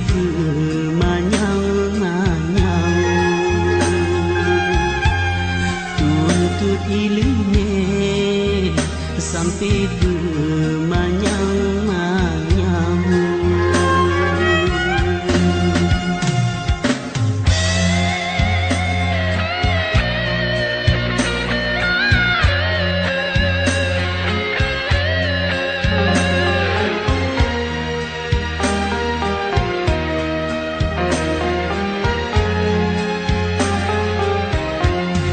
bermanyang-manyang, tuntut ilunya sampai bermanyang-manyang.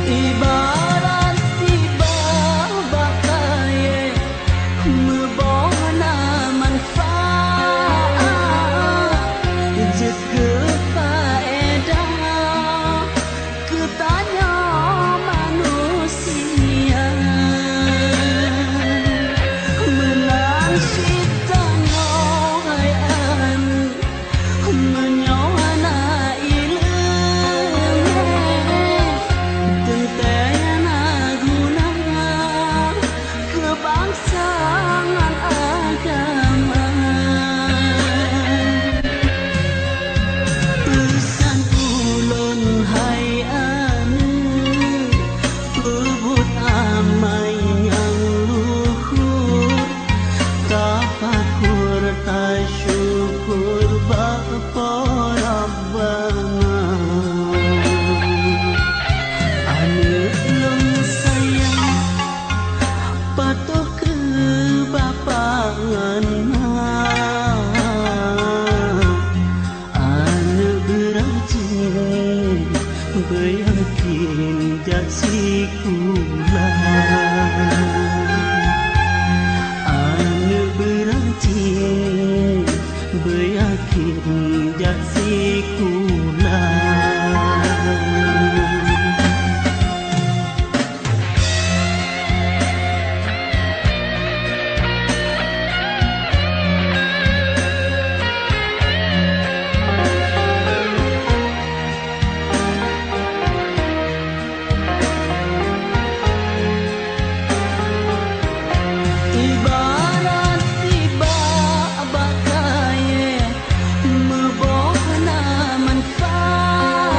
Ibarat tiba bakaya membona manfaat jika faedah ketanya manusia menang sitanya hayan menyawana kebangsangan agama. Pesan ulun hai anu pebut amai yang luhur, tafakur tasyukur bapa Rabbana. Anu lum sayang patuh ke bapangan ane berajin beryakin jaksi kula, ane berajin beryakin jaksi kula. Ibarat tiba bakaya membona manfaat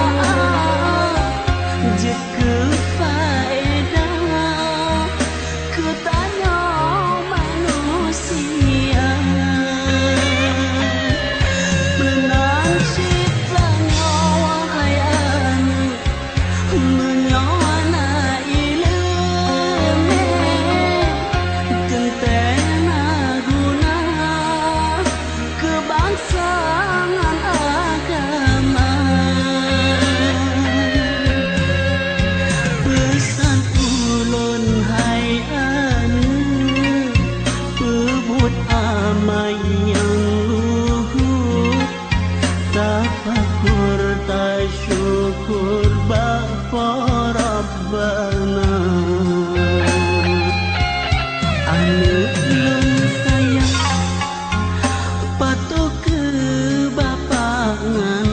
jika faedah ketanya manusia menang sitanya wahayan menyawana ilmu tentena guna kebangsangan agama. Pesan ulun hai anu pebut amai yang luhur, tafakur tasyukur bapa Rabbana. Anu lum sayang patuh ke bapangan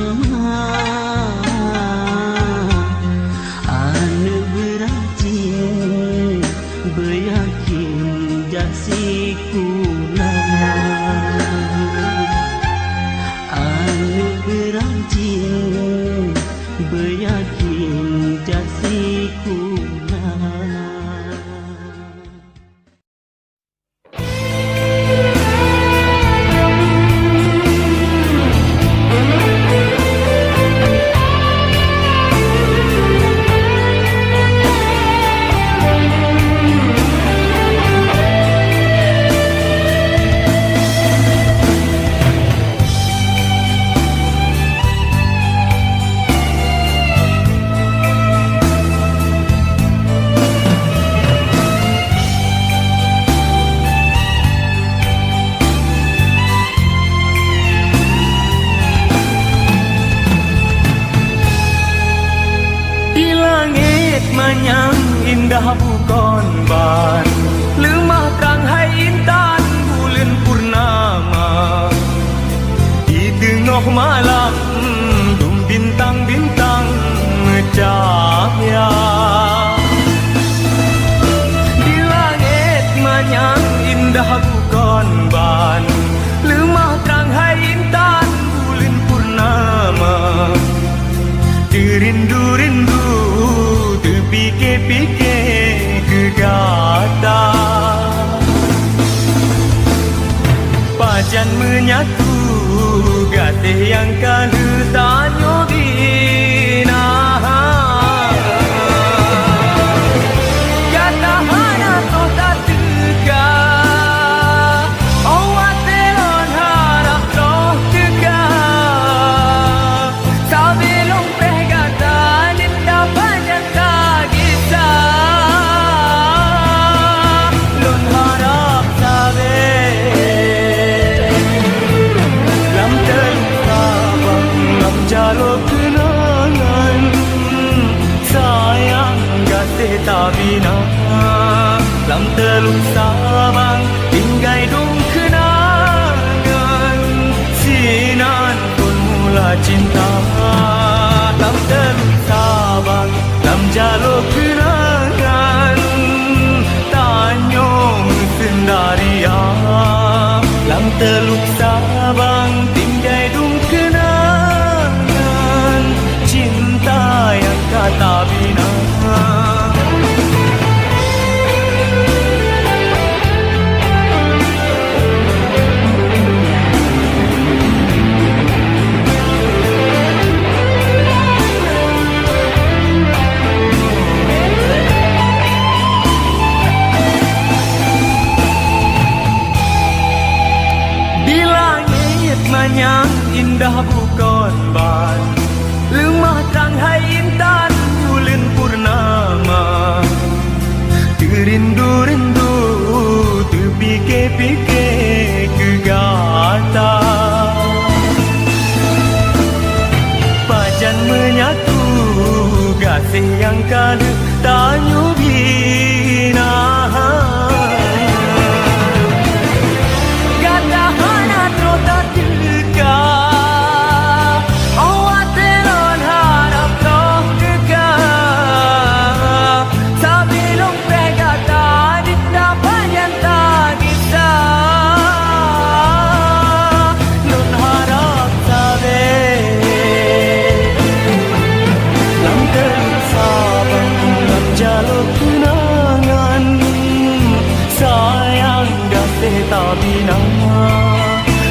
anu berajin beryakin jaksi kula, anu berajin beryakin jaksi kula. Manyang indah bukan ban lemah terang hai intan bulan purnama di tengah malam bintang-bintang cahaya di langit manyang indah bukan ban lemah terang hai intan bulan tak bina lam teluk Sabang tinggai dung kenangan sinan pun mula cinta lam teluk Sabang lam jalur kenangan tanyong sendaria lam teluk Sabang tinggai dung kenangan cinta yang kata bina. Yang indah bukan ban lemah terang hai intan bulan purnama terindu-rindu terpikir-pikir kegata pajan menyatu kasih yang kala tanyu bina tak bina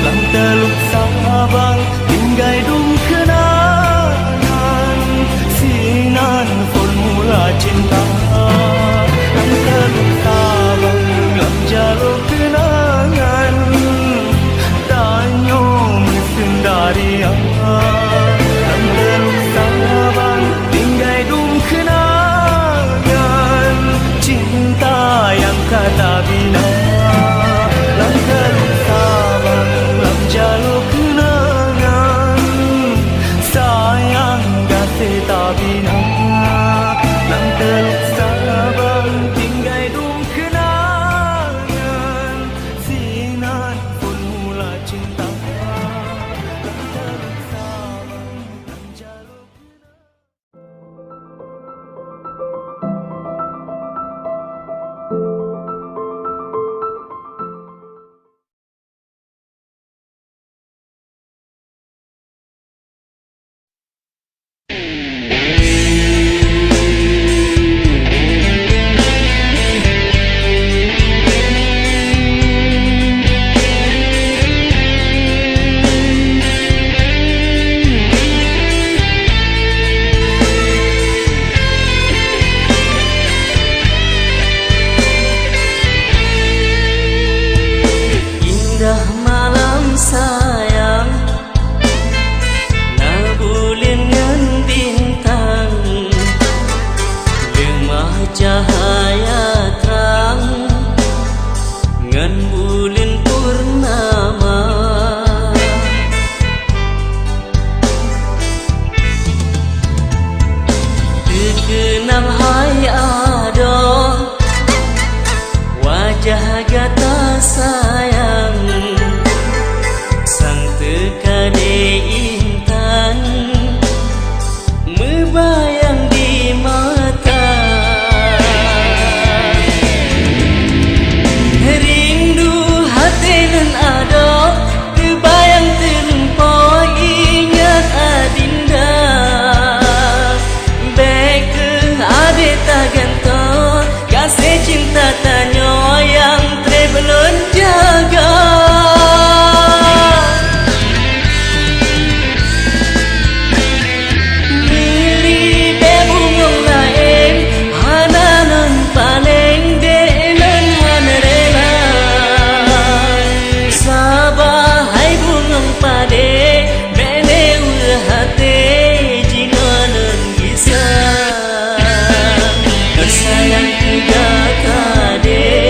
lam teluk Sabang tinggai dung kenangan sinan formula cinta lam teluk Sabang lam jalur kenangan tanyong sendaria lam teluk Sabang tinggai dung kenangan cinta yang kata bina lam teluk Sabang lam jalur kenangan sayang kasih tak bina lam teluk Sabang tinggai dung kenangan sinan pun mula cinta lam teluk Sabang lam jalur cahaya terang ngan bulan purnama terkenang hai ado wajah gata sayang sang tekade intan membayang di mata cinta tanya yang belum jaga milih bebungong lain hananan paling denan manrela sabah hai bungong pade bene hati jinanan bisa sayang tiga kade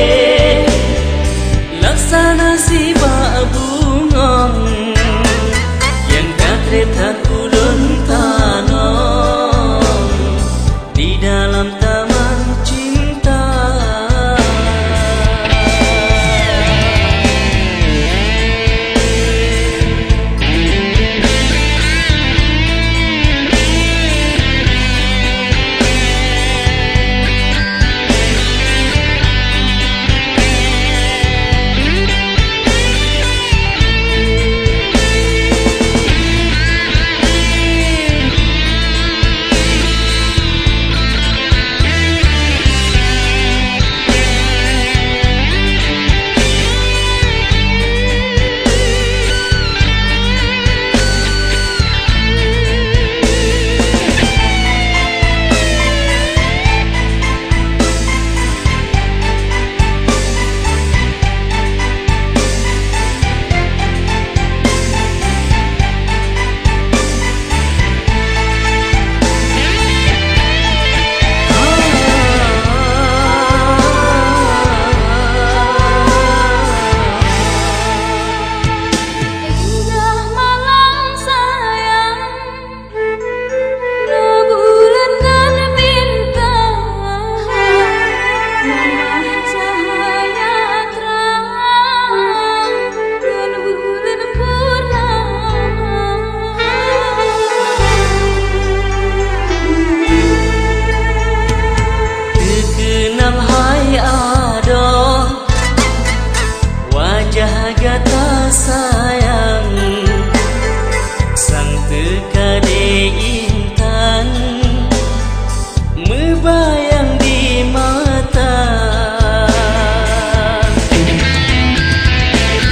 terbayang di mata.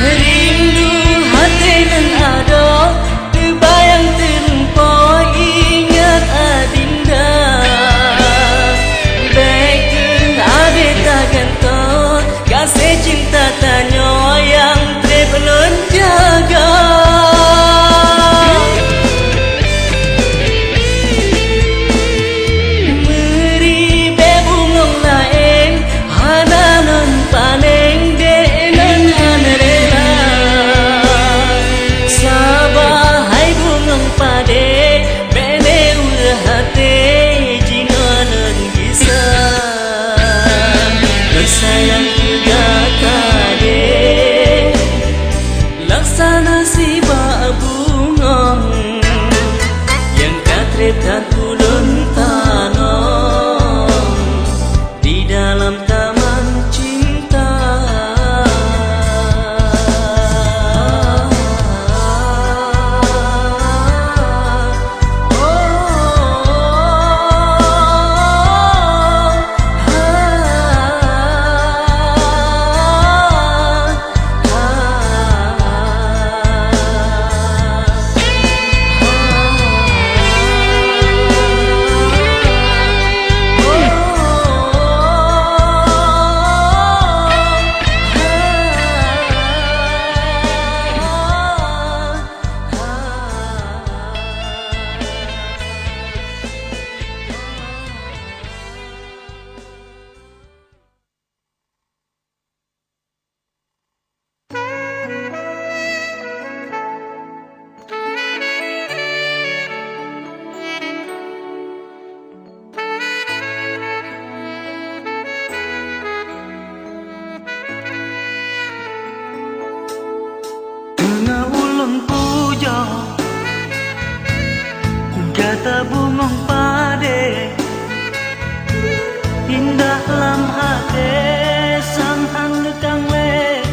Rindu hati nan ada, terbayang terlupa ingat adinda. Baikkan ada takkan kau, kasih cinta tanya yang belum jaga. Sayang kegata deh, laksana si bunga yang katretan ulun tanam di dalam taman cinta. Kata bungong pade indah dalam hati, sang handukang le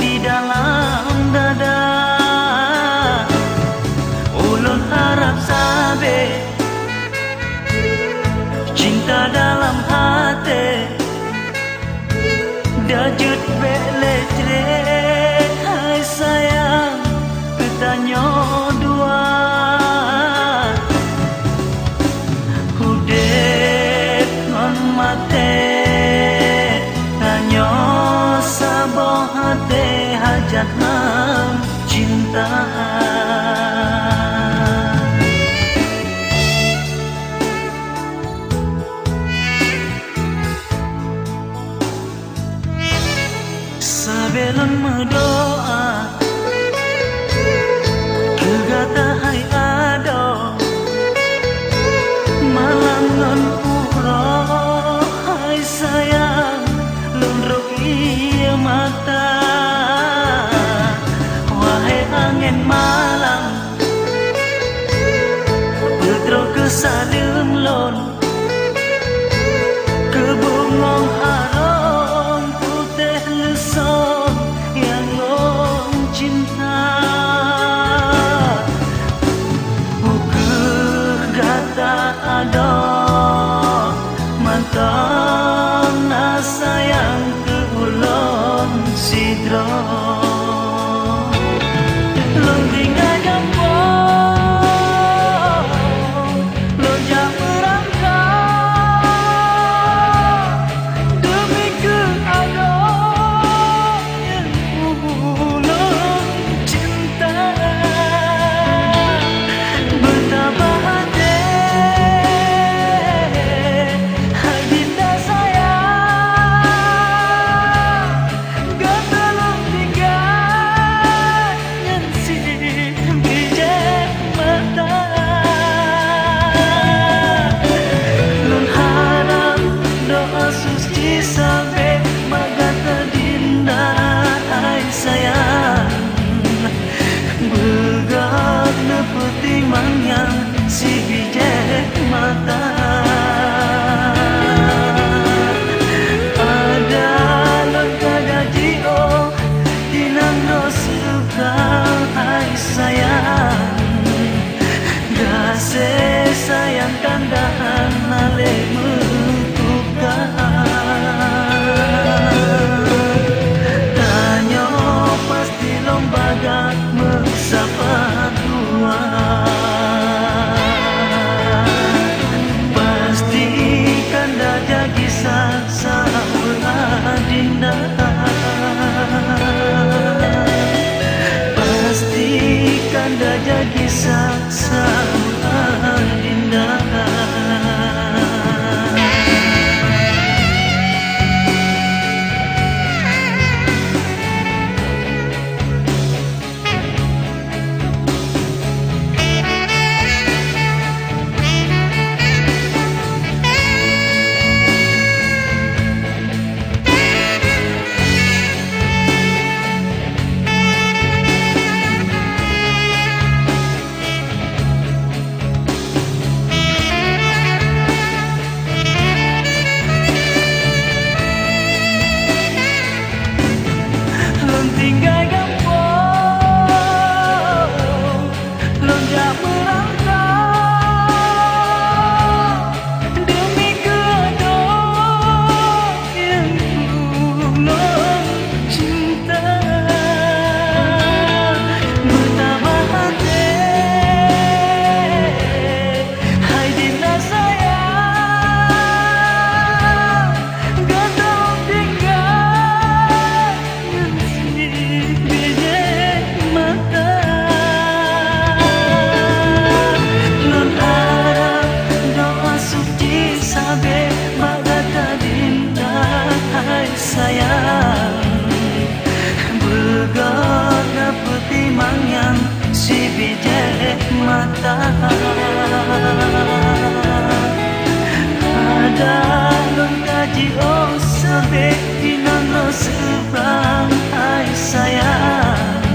di dalam dada. Ulun harap sabe cinta dalam hati, dajut bele cre. Hai sayang, bertanya dua. Hajat nam cinta, sebelum berdoa kegata hai ada malam non uroh. Hai sayang, lundruk iya mata. Angin malam Pedro kesalem lon kebungong harum putih lesong yang long cinta. Ukeh gata ada mantang na sayang ke ulon sidro. Lo jangan merangkak kata ada lon kaji oh sebe dinono seberang hai sayang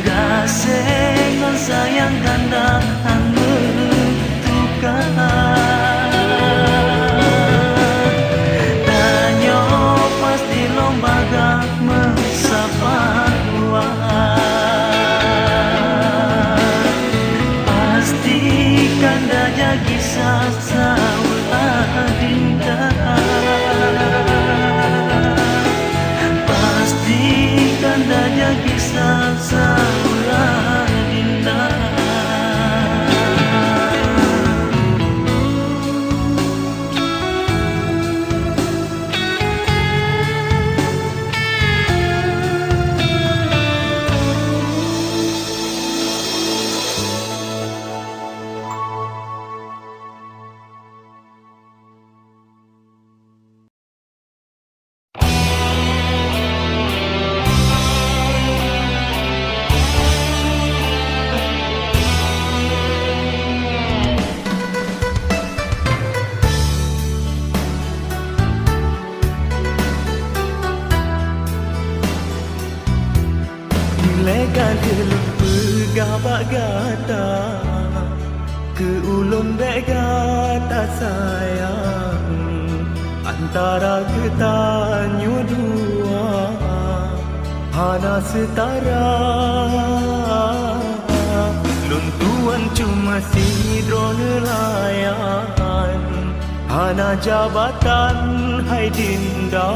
gasengan sayang ganda menentukan tanyo pasti lombaga mesapa pastikan daja kisah saulah dinda pastikan daja kisah saulah dinda lekan pegabak gata ke ulun begata sayang antara ketanyo dua hana setara luntuan cuma sidro nelayan hana jabatan hai dinda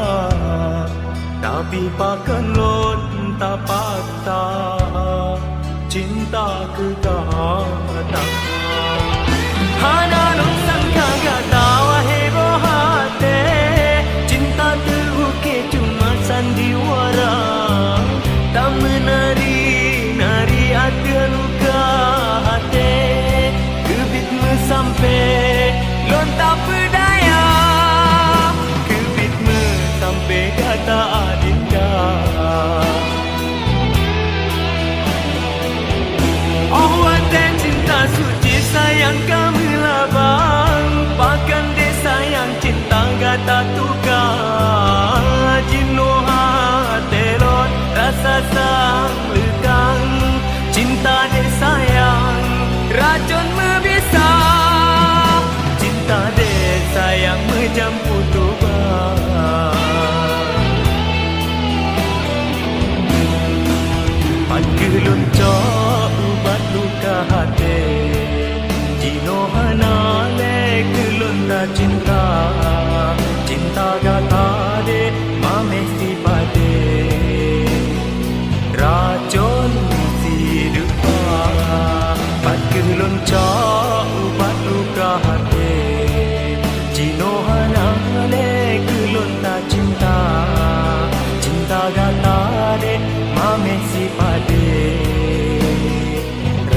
tapi pakan lon tak patah cinta kegata hana non sangka gata wahebo hati cinta terukir cuma sandiwara tak menari hati luka hati kebit sampai lon tak berdaya kebit sampai kata adinda oh watan cinta suci sayang kami labang pakan de sayang cinta gata tukar jinoha telon rasa sang lekang cinta de sayang racun membisa cinta de sayang menjampu tubar Pagkulun cok ubat luka hati Jino hana le kulun da cinta Cinta gata de mame si pade Racun si dupa Pagkulun cok ubat luka hati Jino hana le kulun da cinta Cinta gata de mame si pade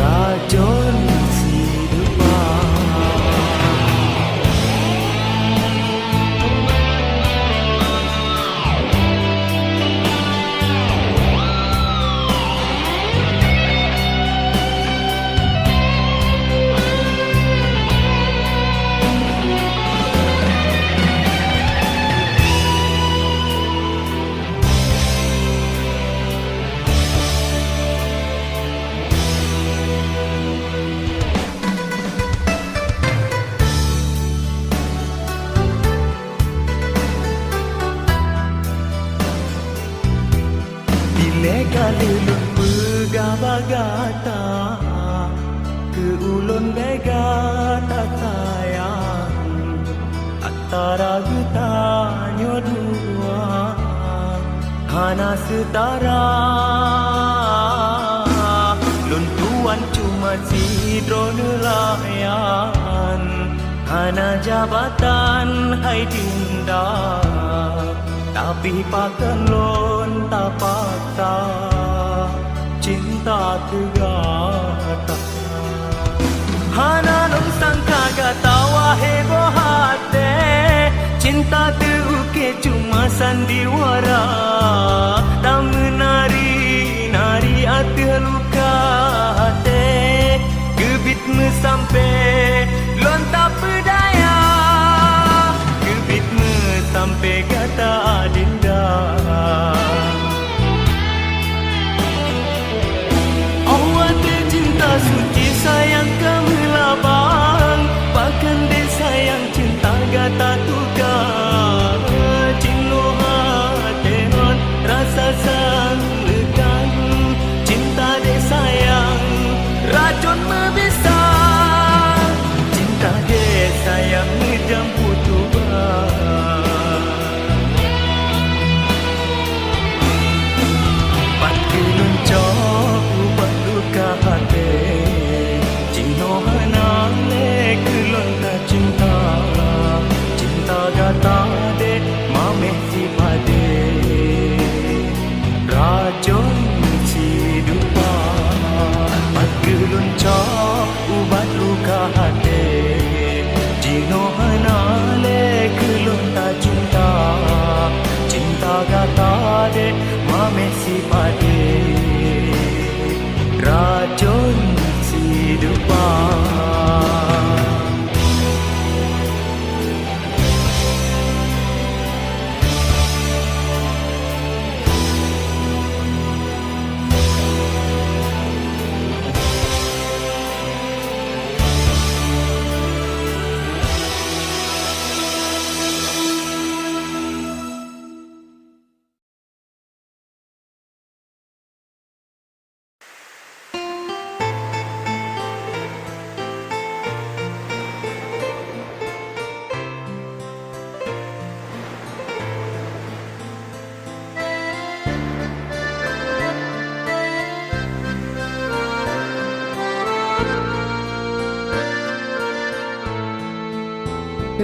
racun si dupa Kalilun begabagata ke ulun begata sayang antara getanyo dua hana setara luntuan cuma sidro nelayan hana jabatan hai dinda tapi pakan lon tak patah cinta tegata hana non sangka gata wahebo hati cinta terukir cuma sandiwara tak menari hati luka hati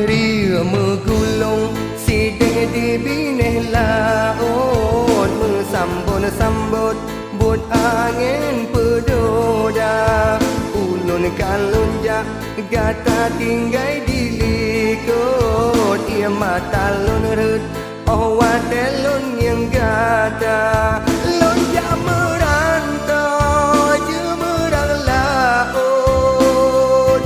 Ria megulung sidang di bineh laut Sambut buat angin pedoda Ulun kalunjak gata tinggai di likut Ia mata lun rut watelun yang gata Lonjak merantau jemerang laut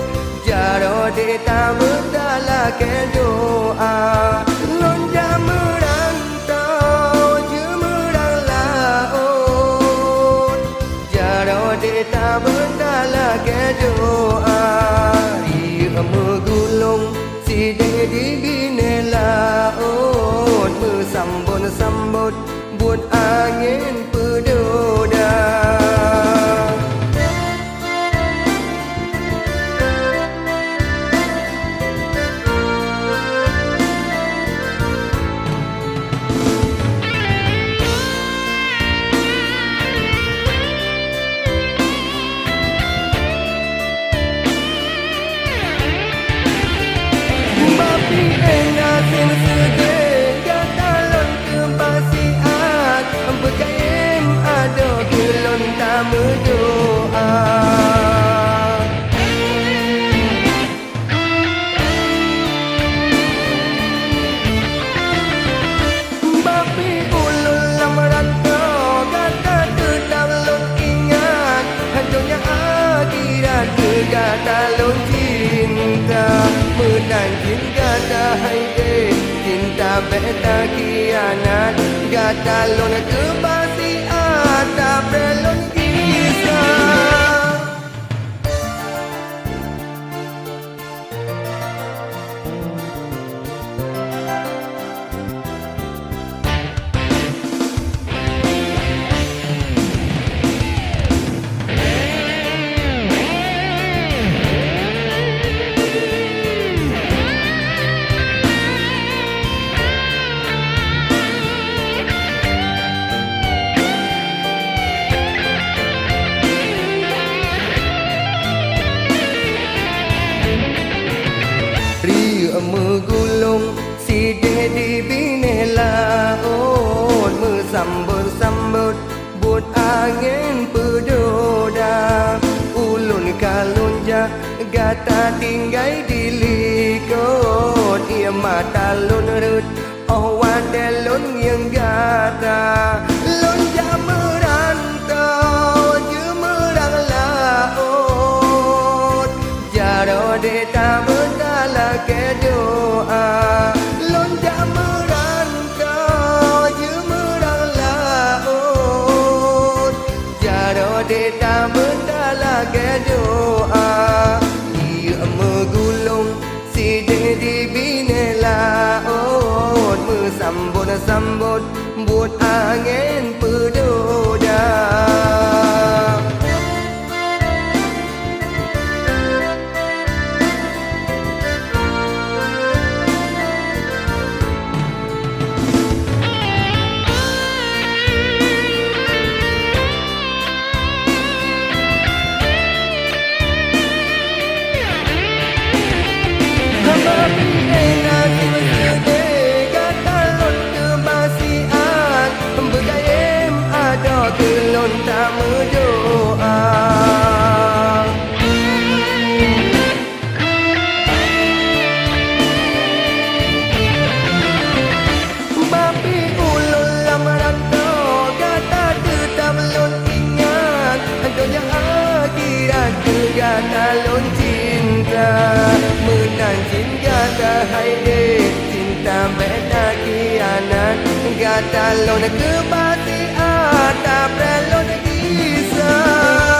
Jaro deta berdala ke doa Lonjak merantau jemerang laut Jaro deta berdala ke doa Ia megulung sidang di bine laut Sambut buat angin pedoda Bapi enak yang sedih Gatalon kebasiat Berkaim ada kelon tak berdoa Bapi ulun lama rantau Gata tetap lon ingat Hancurnya akhirat Gatalon cinta Menang cinta haide Cinta beta kianat Gata lon kebasiat Tak perlon kisah Ria megulung sidang di bine laut Sambut buat angin pedoda Ulun kalunjak gata tinggai di likut Ia mata lun rut watelun yang gata Lonjak merantau jemerang laut Jaro deta berdala ke doa Lonjak merantau jemerang laut Jaro deta berdala ke doa Ia megulung sidang di bine laut Sambut buat angin pedoda Bapi enak yang sedih Gatalon kebasiat Berkaim ada kelon tak berdoa Bapi ulun lama rantau Gata tetap lon ingat Adanya akhirat Gatalon cinta Menang cinta haide Cinta beta kianat Gatalon kebasiat Tak perlu kisah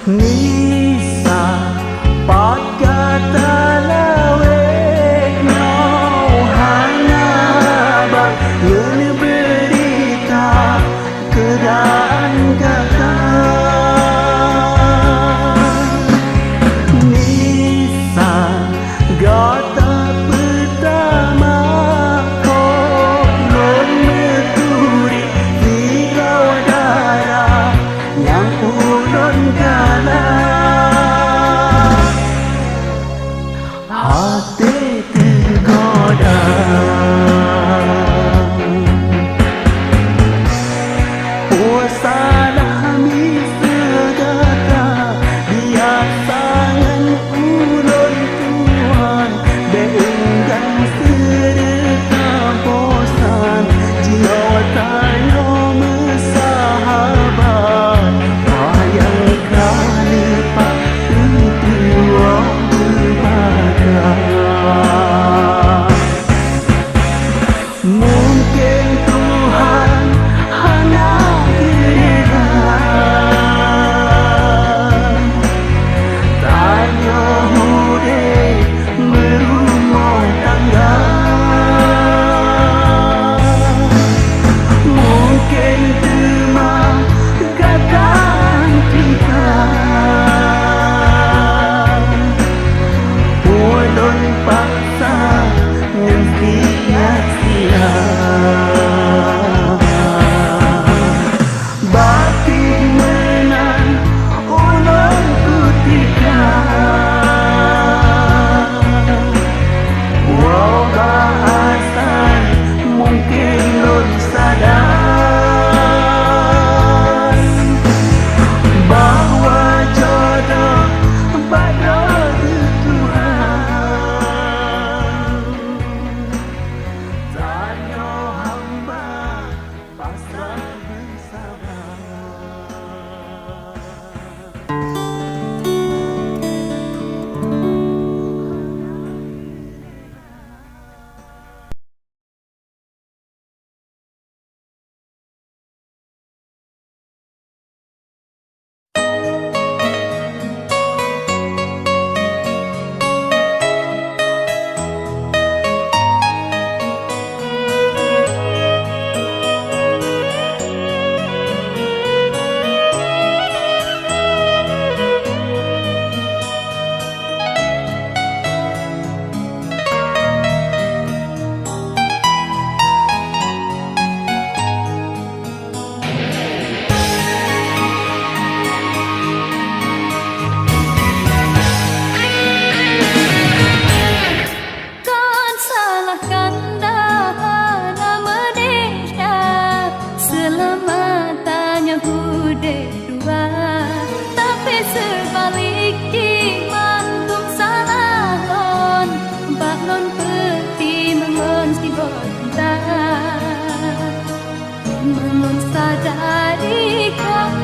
Nisa Pakata lawek Nau hanabak Yang berita Keadaan kata Nisa Gata pertama Kolon meturi Vigau darah Yang ulun kalah Hati tergoda Puasalah misegata Biasangan ulun Tuhan Beenggan serta bosan Jiwa tayo mesahabat Bayang kali pak Tuhan berbakat Mungkin Tuhan hanya kira Tanya mudik berumah tangga Mungkin cuma kata kita Ulun paksa yang sia-sia Baki menang ulun kutika Wow bahasan mungkin lun sadar Bahwa jodoh pada Tuhan Tanya hamba pasrah bersabar Kan salahkan dahana Malaysia Selamatannya hudek dua Tapi sebaliknya mantum salah lon Baklon peti mengon si bonta Mengon sadari kau